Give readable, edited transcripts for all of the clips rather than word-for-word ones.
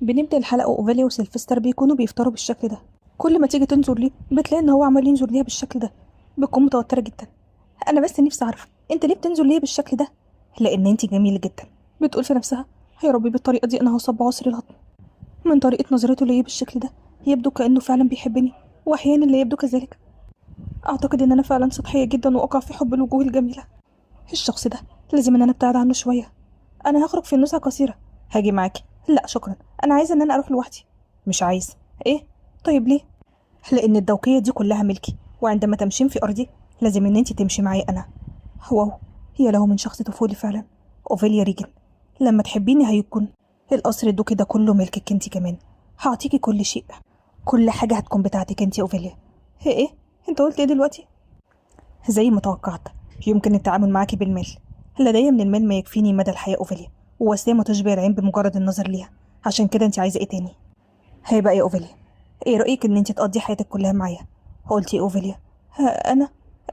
بنبدأ الحلقة وأوفاليا وسيلفستر بيكونوا بيفطروا بالشكل ده. كل ما تيجي تنظر ليه بتلاقي إن هو عمال ينظر ليها بالشكل ده. بتكون متوترة جدا. أنا بس نفسي أعرف أنت ليه بتنظر ليا بالشكل ده؟ لأن أنت جميلة جدا. بتقول في نفسها يا ربي بالطريقة دي أنا هصب عصري الهضم. من طريقة نظرته ليا بالشكل ده يبدو كأنه فعلا بيحبني، وأحيانا لا يبدو كذلك. أعتقد إن أنا فعلا سطحية جدا وأقع في حب الوجوه الجميلة. الشخص ده لازم إن أنا أبتعد عنه شوية. أنا هخرج في نزهة قصيرة. هاجي معاكي؟ لا شكرا، أنا عايزة إن أنا أروح لوحدي. مش عايز. إيه؟ طيب ليه؟ لأن الدوقية دي كلها ملكي، وعندما تمشين في أرضي لازم إن أنت تمشي معايا أنا. واو، هي له من شخص طفولي فعلا. أوفيليا ريجن، لما تحبيني هيكون القصر الدوكي ده كله ملكك انت كمان. هعطيكي كل شيء، كل حاجة هتكون بتاعتك انت يا أوفيليا. هي إيه؟ أنت قلت إيه دلوقتي؟ زي ما توقعت، يمكن التعامل معك بالمال. لدي من المال ما يكفيني مدى الحياة أوفيليا، ووسيلة تشبع العين بمجرد النظر ليها. عشان كده انت عايزة ايه تاني؟ هي بقى يا أوفيليا، ايه رأيك ان انت تقضي حياتك كلها معايا؟ قلتي أوفيليا. انا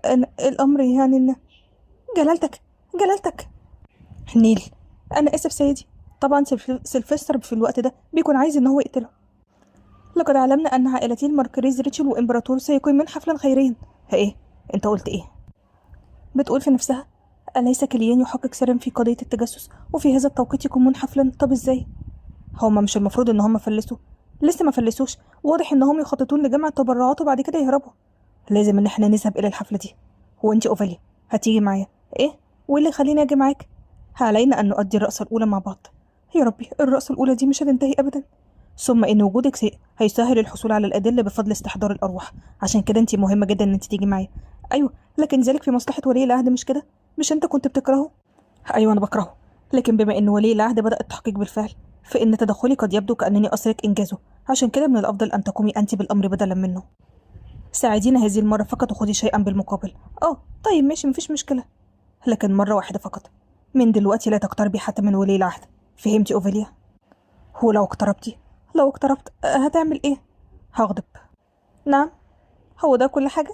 انا الامر يعني ان جلالتك، جلالتك. نيل، انا اسف سيدي. طبعا سيلفستر في الوقت ده بيكون عايز ان هو يقتله. لقد علمنا ان عائلتي الماركريز ريتشل وامبراطور سيقيمون حفلا خيريا. ايه؟ انت قلت ايه؟ بتقول في نفسها أليس كليان يحقق سرا في قضية التجسس وفي هذا التوقيت يقومون حفلا؟ طب ازاي؟ هما مش المفروض ان هما فلسوا؟ لسه ما فلسوش. واضح ان هم يخططون لجمع التبرعات وبعد كده يهربوا. لازم ان احنا نذهب الى الحفلة دي. هو انت اوفاليا هتيجي معايا؟ ايه؟ وايه اللي يخليني اجي معاك؟ علينا ان نؤدي الرقصة الاولى مع بعض. يا ربي الرقصة الاولى دي مش هتنتهي ابدا. ثم ان وجودك هيسهل الحصول على الادلة بفضل استحضار الارواح. عشان كده انت مهمة جدا ان انت تيجي معايا. ايوه، لكن ذلك في مصلحة ولي العهد مش كده؟ مش انت كنت بتكرهه؟ ايوه انا بكرهه، لكن بما ان ولي العهد بدأ التحقيق بالفعل فإن تدخلي قد يبدو كأنني أسرق إنجازه. عشان كده من الأفضل أن تقومي أنت بالأمر بدلا منه. ساعدينا هذه المرة فقط وخذي شيئا بالمقابل. طيب ماشي، مفيش مشكلة، لكن مرة واحدة فقط. من دلوقتي لا تقتربي حتى من ولي العهد. فهمتي أوفيليا؟ هو لو اقتربتي، لو اقتربت هتعمل إيه؟ هغضب. نعم، هو ده كل حاجة؟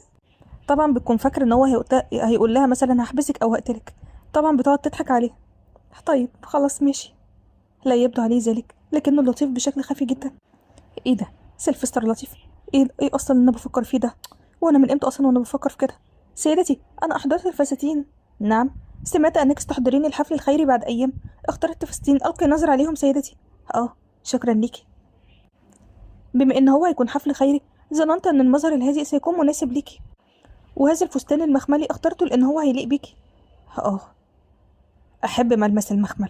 طبعا بتكون فاكر إن هو هيقول لها مثلا هحبسك أو هقتلك. طبعا بتقعد تضحك عليه. طيب خلاص ماشي. لا يبدو عليه ذلك، لكنه لطيف بشكل خفي جدا. ايه ده؟ سيلفستر لطيف؟ ايه اصلا اللي انا بفكر فيه ده؟ وانا من امتى اصلا وانا بفكر في كده؟ سيدتي، انا احضرت الفساتين. نعم، سمعت انك ستحضرين الحفل الخيري بعد ايام. اخترت فساتين القي نظر عليهم سيدتي. شكرا ليكي. بما ان هو هيكون حفل خيري ظننت ان المظهر الهادئ سيكون مناسب ليكي، وهذا الفستان المخملي اخترته لان هو هيليق بيكي. اه، احب ملمس المخمل.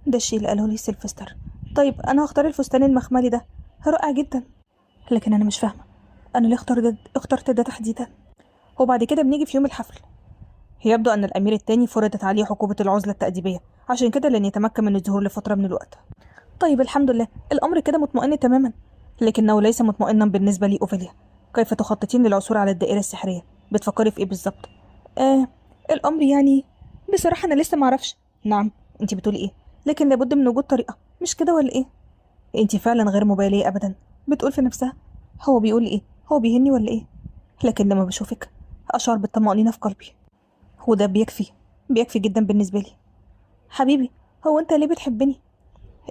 ده الشيء اللي قاله لي سيلفستر. طيب انا هختار الفستان المخملي ده، رائع جدا. لكن انا مش فاهمه انا ليه اخترت ده تحديدا. وبعد كده بنيجي في يوم الحفل. يبدو ان الامير التاني فرضت عليه عقوبه العزله التاديبيه، عشان كده لن يتمكن من الظهور لفتره من الوقت. طيب الحمد لله، الامر كده مطمئن تماما. لكنه ليس مطمئنا بالنسبه لي اوفيليا. كيف تخططين للعثور على الدائره السحريه؟ بتفكري في ايه بالظبط؟ آه الامر يعني بصراحه انا لسه معرفش. نعم، انت بتقولي ايه؟ لكن لابد من وجود طريقه، مش كده ولا ايه؟ انت فعلا غير مباليه ابدا. بتقول في نفسها هو بيقول ايه؟ هو بيهني ولا ايه؟ لكن لما بشوفك اشعر بالطمأنينة في قلبي، وده بيكفي جدا بالنسبة لي. حبيبي، هو انت ليه بتحبني؟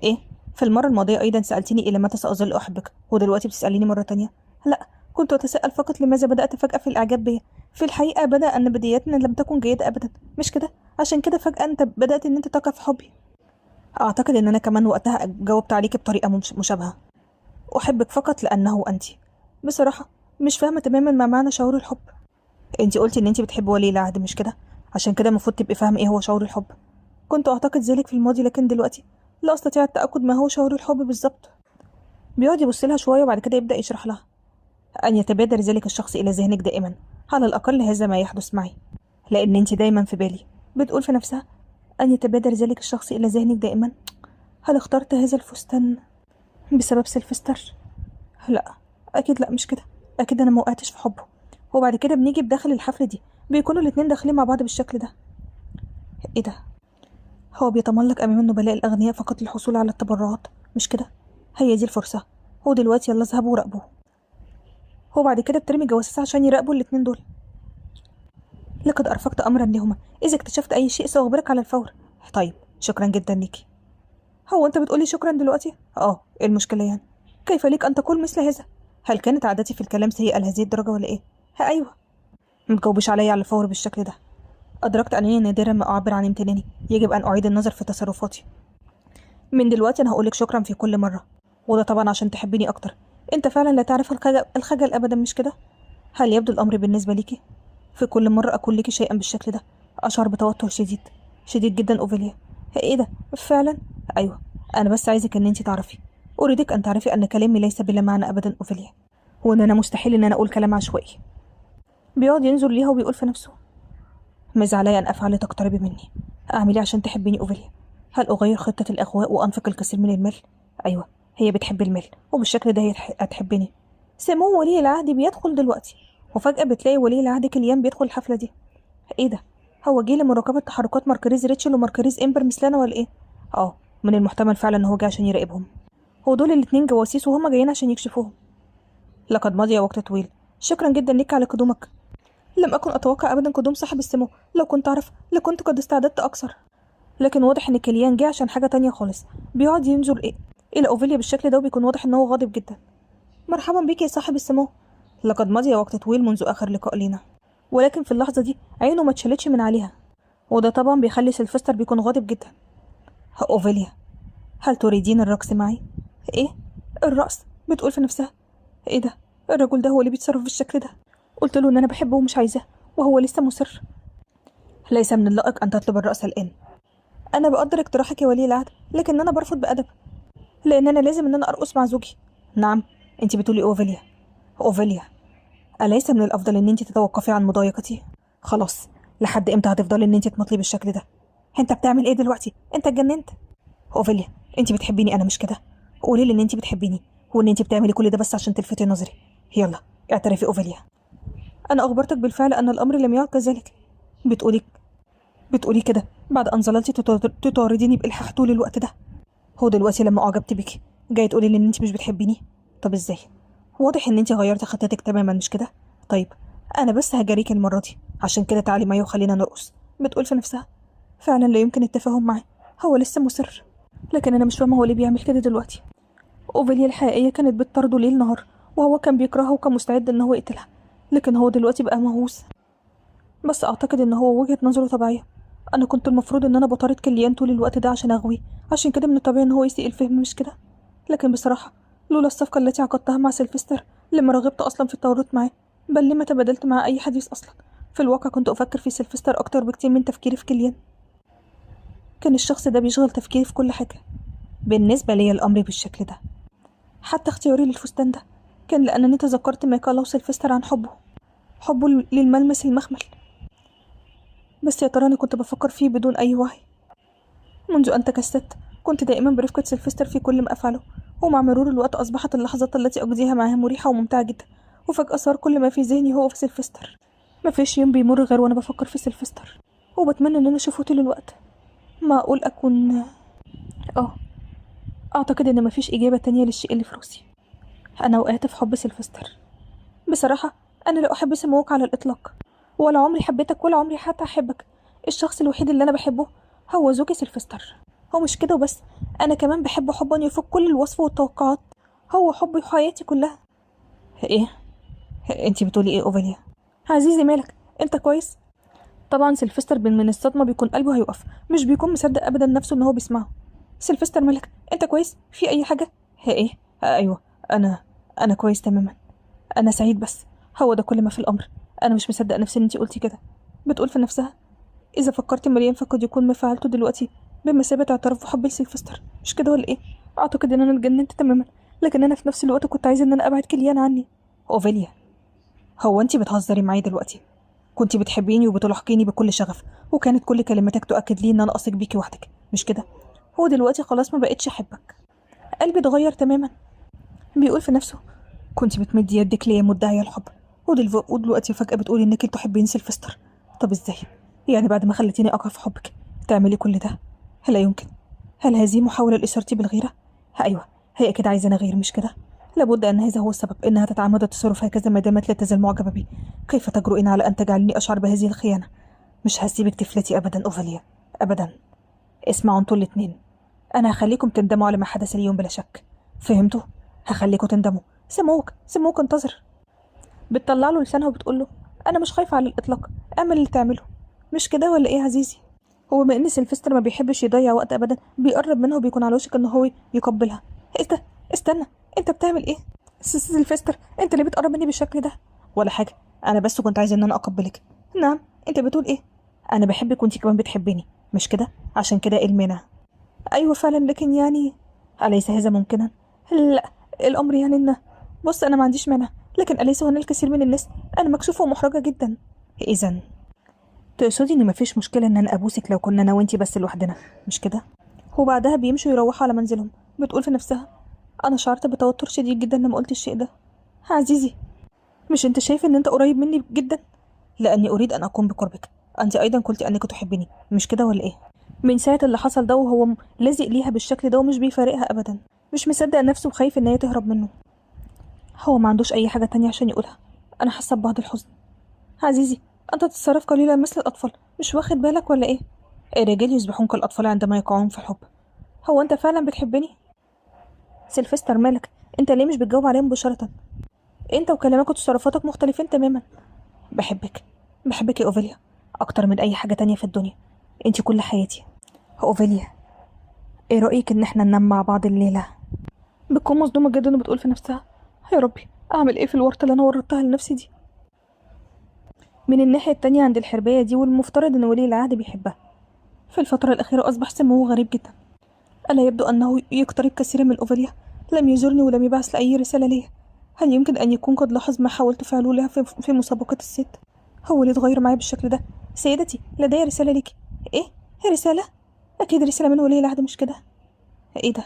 ايه؟ في المرة الماضية ايضا سألتني الى متى سأظل احبك، ودلوقتي بتسأليني مرة تانية؟ لا، كنت اتساءل فقط لماذا بدأت فجأة في الاعجاب بيا. في الحقيقة بدأ ان بدايتنا لم تكن جيدة ابدا، مش كده؟ عشان كده فجأة انت بدأت ان انت تقع في حبي. اعتقد ان انا كمان وقتها جاوبت عليك بطريقة مشابهة. احبك فقط لانه انت. بصراحة مش فاهمة تماما ما معنى شعور الحب. انت قلتي ان انت بتحبي ولي العهد مش كده؟ عشان كده المفروض تبقي فاهمة ايه هو شعور الحب. كنت اعتقد ذلك في الماضي، لكن دلوقتي لا استطيع التأكد ما هو شعور الحب بالظبط. بيقعد يبص لها شوية وبعد كده يبدأ يشرح لها. ان يتبادر ذلك الشخص الى ذهنك دائما، على الاقل هذا ما يحدث معي، لان انت دايما في بالي. بتقول في نفسها ان يتبادر ذلك الشخص الى ذهنك دائما. هل اخترت هذا الفستان بسبب سيلفستر؟ لا، اكيد لا، مش كده. اكيد انا موقعتش في حبه. وبعد كده بنيجي بداخل الحفلة دي بيكونوا الاتنين داخلين مع بعض بالشكل ده. ايه ده؟ هو بيتملق امام النبلاء الاغنياء فقط للحصول على التبرعات، مش كده؟ هي دي الفرصة. هو دلوقتي يلا اذهبوا وراقبوه. هو بعد كده بترمي جواسيس عشان يراقبوا الاتنين دول. لقد ارفقت امرا لهما، اذا اكتشفت اي شيء ساخبرك على الفور. طيب شكرا جدا ليكي. هو أنت بتقولي شكرا دلوقتي؟ إيه المشكلة يعني؟ كيف ليك أن تقول مثل هذا؟ هل كانت عادتي في الكلام سيئة لهذه الدرجة ولا إيه؟ أيوه. متجاوبش عليا على الفور بالشكل ده. أدركت أنني نادرا ما أعبر عن امتناني. يجب أن أعيد النظر في تصرفاتي. من دلوقتي أنا هقولك شكرا في كل مرة، وده طبعا عشان تحبيني أكتر. أنت فعلا لا تعرف الخجل أبدا، مش كده؟ هل يبدو الأمر بالنسبة ليكي في كل مرة أقول لك شيئا بالشكل ده أشعر بتوتر شديد شديد جدا أوفيليا؟ إيه ده؟ فعلا؟ أيوه. أنا بس عايزك إن أنت تعرفي، أريدك أن تعرفي أن كلامي ليس بلا معنى أبدا أوفيليا، وإن أنا مستحيل إن أنا أقول كلام عشوائي. بيقعد ينظر ليها وبيقول في نفسه: ماذا علي أن أفعل لتقتربي مني؟ أعمل إيه عشان تحبيني أوفيليا؟ هل أغير خطة الأغواء وأنفق الكثير من المال؟ أيوه، هي بتحب المال، وبالشكل ده هي هتحبني. سيمون ولي العهد بيدخل دلوقتي، وفجأة بتلاقي ولي العهد كليان بيدخل الحفلة دي. ايه ده؟ هو جه لمراقبة تحركات ماركريز ريتشل وماركريز امبر مثلنا ولا ايه؟ من المحتمل فعلا ان هو جه عشان يراقبهم. هو دول الاتنين جواسيس وهم جايين عشان يكشفوهم. لقد مضى وقت طويل. شكرا جدا لك على قدومك. لم اكن اتوقع ابدا قدوم صاحب السمو. لو كنت اعرف لكنت قد استعددت اكثر. لكن واضح ان كليان جه عشان حاجة تانية خالص. بيقعد ينظر الى اوفيليا بالشكل ده، وبيكون واضح ان هو غاضب جدا. مرحبا بك يا صاحب السمو. لقد مضى وقت طويل منذ اخر لقاء لينا. ولكن في اللحظة دي عينه ما اتشالتش من عليها، وده طبعا بيخلي سيلفستر بيكون غاضب جدا. أوفيليا، هل تريدين الرقص معي؟ ايه؟ الرقص؟ بتقول في نفسها: ايه ده؟ الرجل ده هو اللي بيتصرف بالشكل ده. قلت له ان انا بحبه ومش عايزاه، وهو لسه مصر. ليس من اللائق ان تطلب الرقص الان. انا بقدر اقتراحك يا ولي العهد، لكن انا برفض بأدب، لان انا لازم ان انا ارقص مع زوجي. نعم، انت بتقولي أوفيليا. أوفيليا، أليس من الأفضل إن أنت تتوقفي عن مضايقتي؟ خلاص، لحد إمتى هتفضلي إن أنت تمطلي بالشكل ده؟ أنت بتعمل إيه دلوقتي؟ أنت اتجننت؟ أوفيليا، أنت بتحبيني أنا مش كده؟ قولي لي إن أنت بتحبيني، وإن أنت بتعملي كل ده بس عشان تلفتي نظري. يلا اعترفي أوفيليا. أنا أخبرتك بالفعل أن الأمر لم يعد كذلك. بتقولي كده بعد أن ظللتي تطارديني بإلحاح طول الوقت ده. هو دلوقتي لما أعجبت بك جاي تقولي لي إن أنت مش بتحبيني؟ طب إزاي؟ واضح إن أنت غيرتي خطتك تماما، مش كده؟ طيب، أنا بس هجاريك المرة دي، عشان كده تعالي معايا وخلينا نرقص. بتقول في نفسها: فعلا لا يمكن التفاهم معاه، هو لسه مصر. لكن أنا مش فاهمة هو ليه بيعمل كده دلوقتي. أوفيليا الحقيقية كانت بتطارده ليل نهار، وهو كان بيكرهها وكان مستعد إن هو يقتلها، لكن هو دلوقتي بقى مهووس. بس أعتقد إن هو وجهة نظره طبيعية. أنا كنت المفروض إن أنا بطارد كليان طول الوقت ده عشان أغويه، عشان كده من الطبيعي إن هو يسيء الفهم، مش كده؟ لكن بصراحة لولا الصفقة التي عقدتها مع سيلفستر لما رغبت أصلا في التورط معاه، بل لما تبادلت مع أي حديث أصلا، في الواقع كنت أفكر في سيلفستر أكتر بكتير من تفكيري في كليان. كان الشخص ده بيشغل تفكيري في كل حاجة. بالنسبة لي الأمر بالشكل ده، حتى اختياري للفستان ده كان لأنني تذكرت ما قاله سيلفستر عن حبه للملمس المخمل. بس يا ترى أنا كنت بفكر فيه بدون أي وعي. منذ أن تكست كنت دائما برفقة سيلفستر في كل ما أفعله، ومع مرور الوقت أصبحت اللحظات التي أقضيها معها مريحة وممتعة جدا، وفجأة صار كل ما في ذهني هو في سيلفستر. ما فيش يوم بيمر غير وأنا بفكر في سيلفستر، وبتمنى إن أنا أشوفه طول الوقت. معقول أكون أعتقد إن ما فيش إجابة تانية للشيء اللي في راسي. أنا وقعت في حب سيلفستر. بصراحة أنا لا أحب سموك على الإطلاق، ولا عمري حبيتك ولا عمري حتى أحبك. الشخص الوحيد اللي أنا بحبه هو زوجي سيلفستر. هو مش كده وبس، أنا كمان بحبه حبا يفوق كل الوصف والتوقعات. هو حبي حياتي كلها. إيه؟ أنتي بتقولي إيه أوفيليا؟ عزيزي مالك؟ أنت كويس؟ طبعا سيلفستر من الصدمة بيكون قلبه هيقف، مش بيكون مصدق أبدا نفسه إن هو بيسمعه. سيلفستر مالك؟ أنت كويس؟ في أي حاجة؟ إيه؟ أيوه، أنا كويس تماما. أنا سعيد، بس هو ده كل ما في الأمر. أنا مش مصدق نفسي إن أنتي قلتي كده. بتقول في نفسها: إذا فكرت مليان فقد يكون ما فعلته دلوقتي بمثابة اعتراف بحبي لسيلفستر، مش كده ولا إيه؟ أعتقد إن أنا اتجننت تماما، لكن أنا في نفس الوقت كنت عايزة إن أنا أبعد كليان عني. أوفيليا، هو أنتي بتهزري معايا دلوقتي؟ كنتي بتحبيني وبتلاحقيني بكل شغف، وكانت كل كلماتك تؤكد لي إن أنا أثق بيكي وحدك، مش كده؟ هو دلوقتي خلاص ما بقتش أحبك. قلبي اتغير تماما. بيقول في نفسه: كنت بتمدي يدك ليا مدعية الحب، ودلوقتي فجأة بتقولي إنك تحبين سيلفستر. طب إزاي؟ يعني بعد ما خلتيني أقع في حبك تعملي كل ده؟ لا يمكن. هل هذه محاولة لإثارتي بالغيرة؟ أيوة، هي كده عايزة أغير، مش كده؟ لابد أن هذا هو السبب، إنها تتعمد التصرف هكذا ما دامت لا تزال معجبة بي. كيف تجرؤين على أن تجعلني أشعر بهذه الخيانة؟ مش هسيبك تفلتي أبدا أوفيليا، أبدا. اسمعوا انتوا الاتنين، أنا هخليكم تندموا على ما حدث اليوم بلا شك. فهمتوا؟ هخليكم تندموا. سموك انتظر. بتطلع له لسانها وبتقول له: أنا مش خايفة على الإطلاق، اعمل اللي تعمله. مش كده ولا إيه يا عزيزي؟ هو بما إن سيلفستر ما بيحبش يضيع وقت أبدا، بيقرب منها وبيكون على وشك إن هو يقبلها. إيه ده؟ استنى، أنت بتعمل إيه؟ سيلفستر، أنت ليه بتقرب مني بالشكل ده؟ ولا حاجة، أنا بس كنت عايزة إن أنا أقبلك. نعم، أنت بتقول إيه؟ أنا بحبك وأنت كمان بتحبيني، مش كده؟ عشان كده إيه المانع؟ أيوة فعلا، لكن يعني أليس هذا ممكنا؟ لا، الأمر يعني إن بص، أنا ما عنديش مانع، لكن أليس هنا الكثير من الناس؟ أنا مكسوفة ومحرجة جدا. إذا تقصدي إن مفيش مشكلة إن أنا أبوسك لو كنا أنا وأنتي بس لوحدنا، مش كده؟ وبعدها بيمشوا يروحوا على منزلهم. بتقول في نفسها: أنا شعرت بتوتر شديد جدا لما قلت الشيء ده. عزيزي، مش أنت شايف إن أنت قريب مني جدا؟ لأني أريد أن أكون بقربك. أنت أيضا قلتي أنك تحبيني، مش كده ولا إيه؟ من ساعة اللي حصل ده وهو لازق ليها بالشكل ده ومش بيفارقها أبدا، مش مصدق نفسه وخايف إن هي تهرب منه. هو ما عندوش أي حاجة تانية عشان يقولها. أنا حاسة ببعض الحزن. عزيزي، أنت تتصرف قليلا مثل الأطفال، مش واخد بالك ولا إيه؟ الرجال يصبحون كالأطفال عندما يقعون في الحب. هو أنت فعلا بتحبني؟ سيلفستر، مالك؟ أنت ليه مش بتجاوب عليه مباشرة؟ أنت وكلامك وتصرفاتك مختلفين تماما. بحبك يا أوفيليا، أكتر من أي حاجة تانية في الدنيا. أنت كل حياتي. أوفيليا، إيه رأيك إن إحنا ننام مع بعض الليلة؟ بتكون مصدومة جدا وبتقول في نفسها: يا ربي، أعمل إيه في الورطة اللي أنا ورطتها لنفسي دي؟ من الناحية التانية عند الحرباية دي، والمفترض إن ولي العهد بيحبها، في الفترة الأخيرة أصبح سموه غريب جدا. ألا يبدو أنه يقترب كثيرا من أوفيليا. لم يزورني ولم يبعث لأي رسالة لي. هل يمكن أن يكون قد لاحظ ما حاولت فعله لها في مسابقة الصيد؟ هو اللي اتغير معي بالشكل ده؟ سيدتي، لدي رسالة لك. إيه؟ رسالة؟ أكيد رسالة من ولي العهد، مش كده؟ إيه ده؟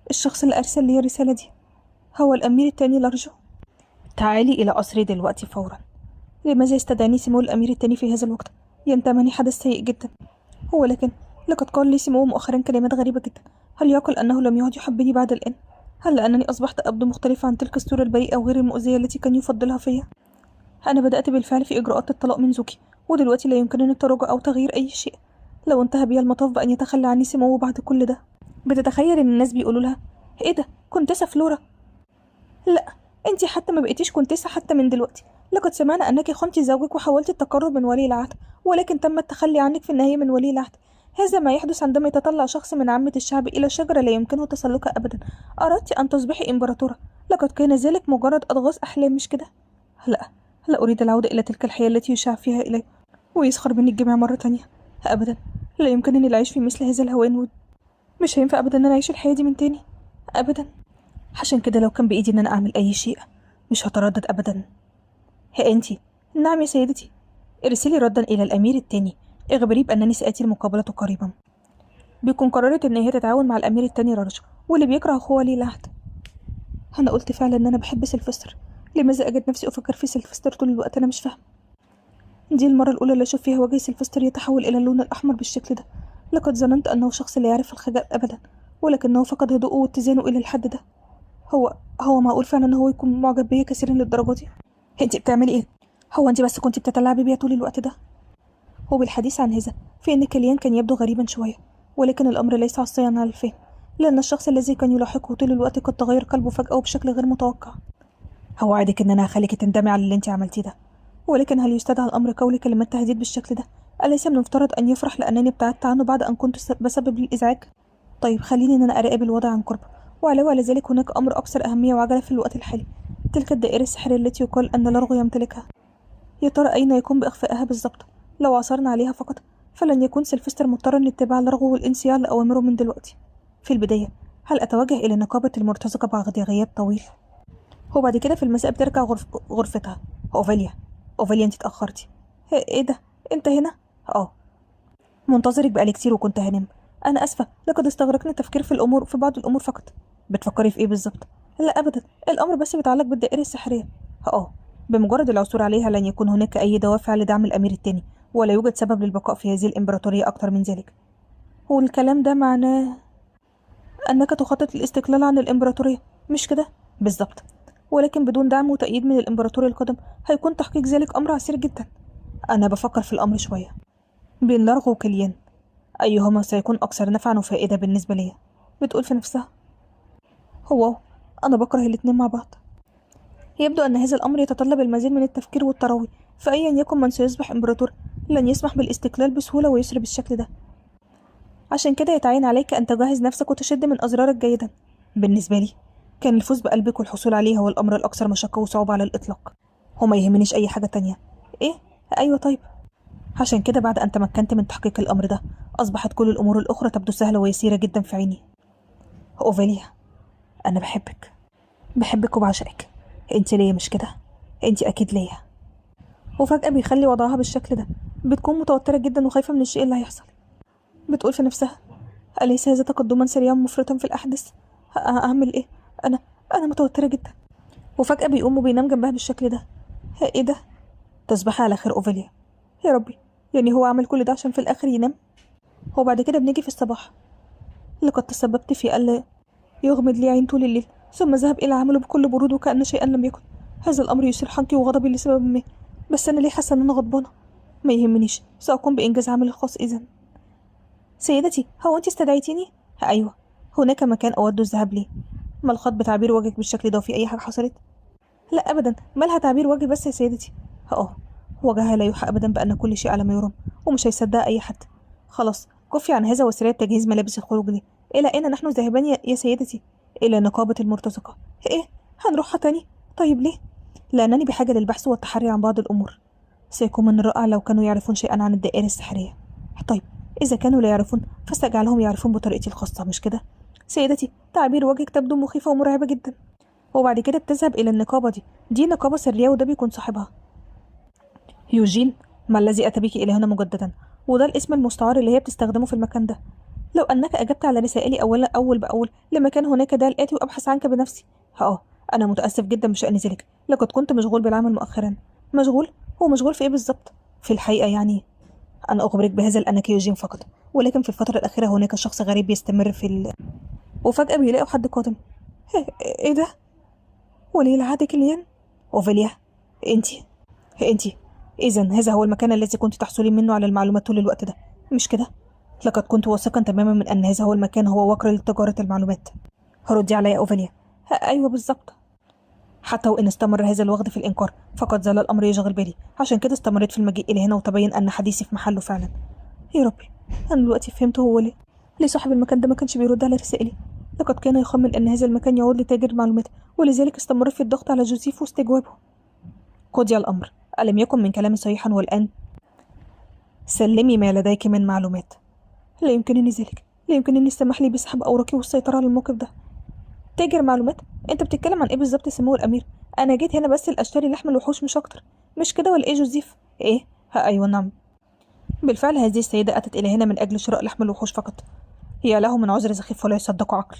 الشخص اللي أرسل لي الرسالة دي هو الأمير التاني لارجو. تعالي إلى قصري دلوقتي فورا. لماذا يستدعيني سمو الأمير التاني في هذا الوقت؟ ينتمني حدث سيء جدا. ولكن لقد قال لي سمو مؤخرا كلمات غريبة جدا. هل يعقل أنه لم يعد يحبني بعد الآن؟ هل لأنني أصبحت أبدو مختلفة عن تلك الصورة البريئة وغير المؤذية التي كان يفضلها فيا؟ أنا بدأت بالفعل في إجراءات الطلاق من زوجي، ودلوقتي لا يمكنني التراجع أو تغيير أي شيء. لو انتهى بي المطاف بأن يتخلى عني سمو بعد كل ده. بتتخيل إن الناس بيقولوا لها: إيه ده، كونتيسة فلورا؟ لا، انتي حتى ما بقيتيش كونتيسة حتى من دلوقتي. لقد سمعنا أنك خنتي زوجك وحاولت التقرب من ولي العهد، ولكن تم التخلي عنك في النهاية من ولي العهد. هذا ما يحدث عندما يتطلع شخص من عامة الشعب إلى شجرة لا يمكنه تسلقها أبدا. أردت أن تصبحي إمبراطورة، لقد كان ذلك مجرد أضغاث أحلام، مش كده؟ لا، لا أريد العودة إلى تلك الحياة التي يشاع فيها إلي ويسخر مني الجميع مرة تانية. أبدا، لا يمكنني العيش في مثل هذا الهوان. مش هينفع أبدا أن أنا أعيش الحياة دي من تاني، أبدا. عشان كده لو كان بإيدي إن أنا أعمل أي شيء مش هتردد أبدا. هي أنتي؟ نعم يا سيدتي. ارسلي ردا إلى الأمير التاني، اخبريه بأنني سآتي المقابلة قريبا. بيكون قررت إن هي تتعاون مع الأمير التاني رارج، واللي بيكره أخوه ولي العهد. أنا قلت فعلا إن أنا بحب سيلفستر. لماذا أجد نفسي أفكر في سيلفستر طول الوقت؟ أنا مش فاهم. دي المرة الأولى اللي أشوف فيها وجه سيلفستر يتحول إلى اللون الأحمر بالشكل ده. لقد ظننت أنه شخص لا يعرف الخجل أبدا، ولكنه فقد هدوءه واتزانه إلى الحد ده. هو معقول فعلا إن هو يكون معجب بيا كثيرا للدرجة دي؟ انتي بتعملي ايه؟ هو انتي بس كنتي بتتلاعبي بيا طول الوقت ده؟ وبالحديث عن هذا، فإن كليان كان يبدو غريبا شوية، ولكن الأمر ليس عصيا على الفهم، لأن الشخص الذي كان يلاحقه طول الوقت قد تغير قلبه فجأة وبشكل غير متوقع. هو وعدك إن أنا هخليكي تندمي على اللي انتي عملتيه ده، ولكن هل يستدعى الأمر قولي كلمات تهديد بالشكل ده؟ أليس من المفترض أن يفرح لأنني ابتعدت عنه بعد أن كنت بسبب الإزعاج؟ طيب خليني إن أنا أراقب الوضع عن قرب. وعلاوة على ذلك هناك أمر أكثر أهمية وعجلة في الوقت الحالي، تلك الدائرة السحرية التي يقال أن لارغو يمتلكها. يا ترى أين يقوم بإخفائها بالضبط؟ لو عثرنا عليها فقط فلن يكون سيلفستر مضطرا لاتباع لارغو والانصياع لأوامره من دلوقتي. في البداية، هل أتوجه إلى نقابة المرتزقة بعد غياب طويل؟ وبعد كده في المساء بترجع غرفتها. أوفيليا انت اتأخرتي. ايه ده، انت هنا؟ اه، منتظرك بقالي كتير وكنت هنام. انا اسفة، لقد استغرقني التفكير في بعض الامور فقط. بتفكري في ايه بالظبط؟ لا ابدا، الامر بس بيتعلق بالدائرة السحرية. اه، بمجرد العثور عليها لن يكون هناك اي دوافع لدعم الامير التاني، ولا يوجد سبب للبقاء في هذه الامبراطورية اكتر من ذلك. والكلام ده معناه انك تخطط للاستقلال عن الامبراطورية، مش كده؟ بالظبط، ولكن بدون دعم وتأييد من الامبراطور القادم هيكون تحقيق ذلك امر عسير جدا. انا بفكر في الامر شوية بين لارغو وكليان، ايهما سيكون اكثر نفعا وفائدة بالنسبة لي؟ بتقول في نفسها هو أنا بكره الاتنين مع بعض. يبدو أن هذا الأمر يتطلب المزيد من التفكير والتروي، فأيا يكن من سيصبح إمبراطور لن يسمح بالاستقلال بسهولة ويسر بالشكل ده. عشان كده يتعين عليك أن تجهز نفسك وتشد من أزرارك جيدا. بالنسبة لي كان الفوز بقلبك والحصول عليه هو الأمر الأكثر مشقة وصعوبة على الإطلاق، وما يهمنيش أي حاجة تانية. إيه؟ أيوة طيب. عشان كده بعد أن تمكنت من تحقيق الأمر ده أصبحت كل الأمور الأخرى تبدو سهلة ويسيرة جدا في عيني. أوفاليا، أنا بحبك وبعشقك. أنت ليا مش كده؟ أنت أكيد ليا. وفجأة بيخلي وضعها بالشكل ده، بتكون متوترة جدا وخايفة من الشيء اللي هيحصل. بتقول في نفسها أليس هذا تقدما سريعا مفرطا في الأحداث؟ أعمل إيه؟ أنا أنا متوترة جدا. وفجأة بيقوم وبينام جنبها بالشكل ده. إيه ده؟ تصبحي على خير أوفاليا. يا ربي، يعني هو عمل كل ده عشان في الآخر ينام؟ وبعد كده بنيجي في الصباح. لقد تسببت في ألا يغمض لي عين طول الليل، ثم ذهب إلى عمله بكل برود وكأن شيئا لم يكن. هذا الأمر يثير حنقي وغضبي لسبب ما، بس أنا ليه حاسة إن أنا غضبانة؟ ما يهمنيش، سأقوم بإنجاز عملي الخاص إذن. سيدتي، هو أنت استدعيتيني؟ أيوة، هناك مكان أود الذهاب ليه. ما الخط بتعبير وجهك بالشكل ده وفي أي حاجة حصلت؟ لا أبدا، مالها تعبير وجه بس يا سيدتي. وجهها لا يوحى أبدا بأن كل شيء على ما يرام، ومش هيصدق أي حد. خلاص كفي عن هذا وسريع تجهيز ملابس الخروج لي. إلى أين نحن ذاهبان يا سيدتي؟ إلى نقابة المرتزقة. إيه؟ هنروحها تاني؟ طيب ليه؟ لأنني بحاجة للبحث والتحري عن بعض الأمور. سيكون من الرائع لو كانوا يعرفون شيئا عن الدائرة السحرية. طيب إذا كانوا لا يعرفون فسأجعلهم يعرفون بطريقتي الخاصة، مش كده؟ سيدتي، تعابير وجهك تبدو مخيفة ومرعبة جدا. وبعد كده بتذهب إلى النقابة دي نقابة سرية وده بيكون صاحبها يوجين. ما الذي أتى بك إلى هنا مجددا؟ وده الاسم المستعار اللي هي بتستخدمه في المكان ده. لو أنك أجبت على رسائلي أول بأول لما كان هناك ده الآتي وأبحث عنك بنفسي. أنا متأسف جدا بشأن ذلك، لقد كنت مشغول بالعمل مؤخرا. مشغول؟ هو مشغول في إيه بالظبط؟ في الحقيقة يعني أنا أخبرك بهذا لأنك يوجين فقط، ولكن في الفترة الأخيرة هناك شخص غريب يستمر وفجأة بيلاقوا حد قادم. إيه ده؟ ولي العهد كليان؟ أوفاليا، انتي إذن هذا هو المكان الذي كنت تحصلين منه على المعلومات طول الوقت ده، مش كده؟ لقد كنت واثقا تماما من أن هذا هو المكان، هو وكر لتجارة المعلومات. ردي علي يا أوفاليا. أيوة بالظبط. حتى وإن استمر هذا الوغد في الإنكار فقد زال الأمر يشغل بالي، عشان كده استمريت في المجيء إلى هنا وتبين أن حديثي في محله فعلا. يا ربي، أنا دلوقتي فهمت هو ليه صاحب المكان ده ما كانش بيرد على رسائلي. لقد كان يخمن أن هذا المكان يعود لتاجر المعلومات، ولذلك استمر في الضغط على جوزيف واستجوابه. قضي الأمر، ألم يكن من كلامي صحيحا؟ والآن سلمي ما لديك من معلومات. لا يمكنني ذلك، لا يمكنني السماح لي بسحب أوراقي والسيطرة على الموقف ده. تاجر معلومات؟ أنت بتتكلم عن إيه بالظبط يا سمو الأمير؟ أنا جيت هنا بس لأشتري لحم الوحوش مش أكتر، مش كده ولا إيه جوزيف؟ إيه؟ أيوة نعم، بالفعل هذه السيدة أتت إلى هنا من أجل شراء لحم الوحوش فقط. هي له من عذر سخيف ولا يصدق عقل.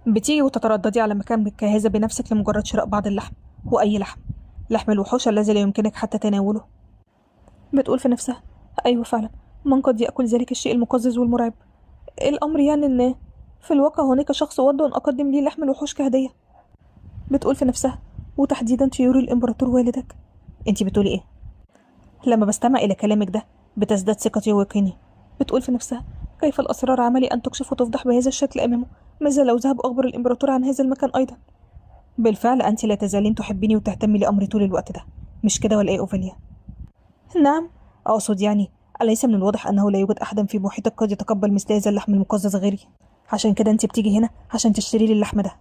بتيجي وتترددي على مكان كهذا بنفسك لمجرد شراء بعض اللحم، وأي لحم الوحوش الذي لا يمكنك حتى تناوله. بتقول في نفسها أيوة فعلا، من قد يأكل ذلك الشيء المقزز والمرعب؟ الأمر يعني أن في الواقع هناك شخص ود أن أقدم لي لحم الوحوش كهدية. بتقول في نفسها وتحديدا طيور الإمبراطور والدك. أنت بتقولي إيه؟ لما بستمع إلى كلامك ده بتزداد ثقتي ويقيني. بتقول في نفسها كيف الأسرار عملي أن تكشف وتفضح بهذا الشكل أمامه؟ ماذا لو ذهب أخبر الإمبراطور عن هذا المكان أيضا؟ بالفعل أنت لا تزالين تحبيني وتهتمي لأمري طول الوقت ده، مش كده ولا إيه أوفاليا؟ نعم، أقصد يعني أليس من الواضح أنه لا يوجد أحدا في محيطك قد يتقبل مثل هذا اللحم المقزز غيري؟ عشان كده أنت بتيجي هنا عشان تشتري لي اللحم ده.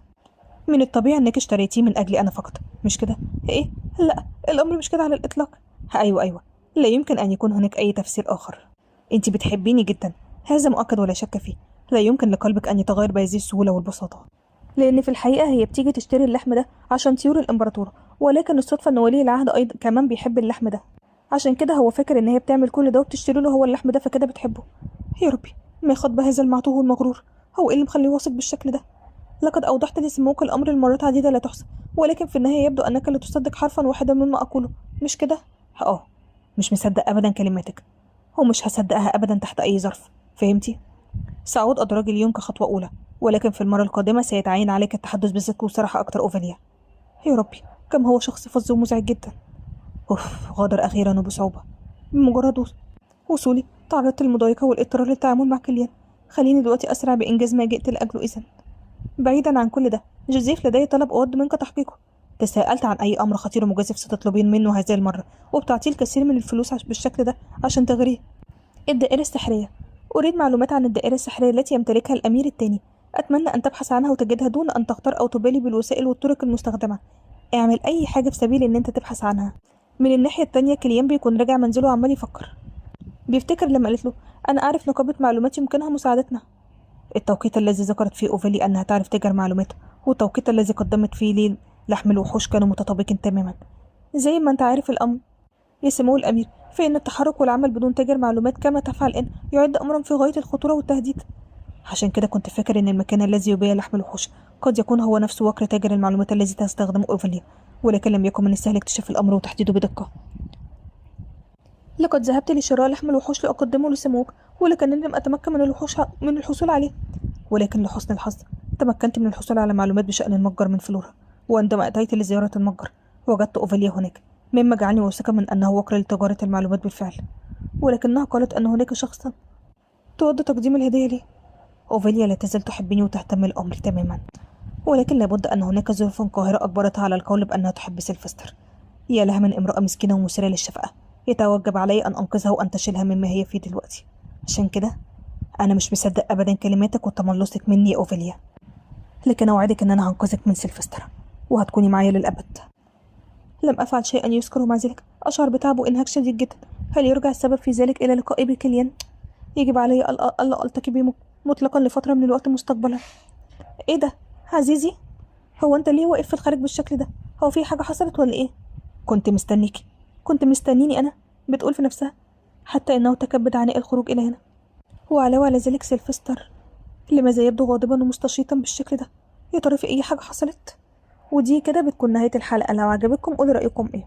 من الطبيعي أنك اشتريتيه من أجلي أنا فقط، مش كده؟ إيه؟ لا، الأمر مش كده على الإطلاق. أيوة، لا يمكن أن يكون هناك أي تفسير آخر. أنت بتحبيني جدا، هذا مؤكد ولا شك فيه. لا يمكن لقلبك أن يتغير بهذه السهولة والبساطة. لأن في الحقيقة هي بتيجي تشتري اللحم ده عشان طيور الإمبراطور، ولكن الصدفة إن ولي العهد أيضا كمان بيحب اللحم ده، عشان كده هو فاكر إن هي بتعمل كل ده وبتشتري له هو اللحم ده، فكده بتحبه. يا ربي، ما يخاط بهذا المعتوه المغرور. هو إيه اللي مخليه واثق بالشكل ده؟ لقد أوضحت لسموك الأمر المرات عديدة لا تحصى، ولكن في النهاية يبدو أنك لا تصدق حرفا واحدا مما أقوله، مش كده؟ مش مصدق أبدا كلماتك، ومش هصدقها أبدا تحت أي ظرف، فهمتي؟ سأعود أدراج اليوم كخطوة أولى، ولكن في المرة القادمة سيتعين عليك التحدث بصدق وصراحة أكتر أوفاليا. يا ربي، كم هو شخص فظ ومزعج جدا. غادر أخيرا وبصعوبة. بمجرد وصولي تعرضت للمضايقة والاضطرار للتعامل مع كليان. خليني دلوقتي أسرع بإنجاز ما جئت لأجله. إذن بعيدا عن كل ده، جوزيف لدي طلب أود منك تحقيقه. تساءلت عن أي أمر خطير ومجازف ستطلبين منه هذه المرة، وبتعطيه الكثير من الفلوس بالشكل ده عشان تغريه. الدائرة السحرية. أريد معلومات عن الدائرة السحرية التي يمتلكها الأمير الثاني. أتمنى أن تبحث عنها وتجدها دون أن تختار أو تبالي بالوسائل والطرق المستخدمة. اعمل أي حاجة في سبيل إن أنت تبحث عنها. من الناحية التانية كليان بيكون راجع منزله وعمال يفكر. بيفتكر لما قالت له أنا أعرف نقابة معلومات يمكنها مساعدتنا. التوقيت الذي ذكرت فيه أوفيلي أنها تعرف تجار معلومات والتوقيت الذي قدمت فيه ليل لحم الوحوش كانوا متطابقين تماما. زي ما أنت عارف الأمر يا سمو الأمير، فإن التحرك والعمل بدون تاجر معلومات كما تفعل إن يعد أمرا في غاية الخطورة والتهديد. عشان كده كنت فاكر إن المكان الذي يبيع لحم الوحوش قد يكون هو نفسه وكر تاجر المعلومات الذي تستخدمه أوفيليا، ولكن لم يكن من السهل اكتشاف الأمر وتحديده بدقة. لقد ذهبت لشراء لحم الوحوش لأقدمه لسموك، ولكنني لم أتمكن من الحصول عليه. ولكن لحسن الحظ تمكنت من الحصول على معلومات بشأن المتجر من فلورا، وعندما أتيت لزيارة المتجر وجدت أوفيليا هناك، مما جعلني واثقا من أنه وكر لتجارة المعلومات بالفعل. ولكنها قالت أن هناك شخصا تود تقديم الهدية لي. أوفيليا لا تزال تحبني وتهتم الأمر تماما، ولكن لابد أن هناك ظروف قاهرة أجبرتها على القول بأنها تحب سيلفستر. يا لها من امرأة مسكينة ومثيرة للشفقة، يتوجب علي أن أنقذها وأن تشيلها مما هي فيه دلوقتي. عشان كده أنا مش مصدق أبدا كلماتك وتملصك مني يا أوفيليا، لكن أوعدك أن أنا هنقذك من سيلفستر وهتكوني معايا للأبد. لم أفعل شيئا يذكر، مع ذلك أشعر بتعب وإنهاك شديد جدا. هل يرجع السبب في ذلك إلى لقائي بكليان؟ يجب علي ألا ألتقي به مطلقا لفترة من الوقت مستقبلا. إيه ده عزيزي؟ هو أنت ليه واقف في الخارج بالشكل ده؟ هو في حاجة حصلت ولا إيه؟ كنت مستنيكي. كنت مستنيني أنا؟ بتقول في نفسها، حتى إنه تكبد عناء الخروج إلى هنا. وعلاوة على ذلك سيلفستر لماذا يبدو غاضبا ومستشيطا بالشكل ده؟ يا ترى في أي حاجة حصلت؟ ودي كده بتكون نهاية الحلقة. لو عجبتكم قولوا رأيكم إيه.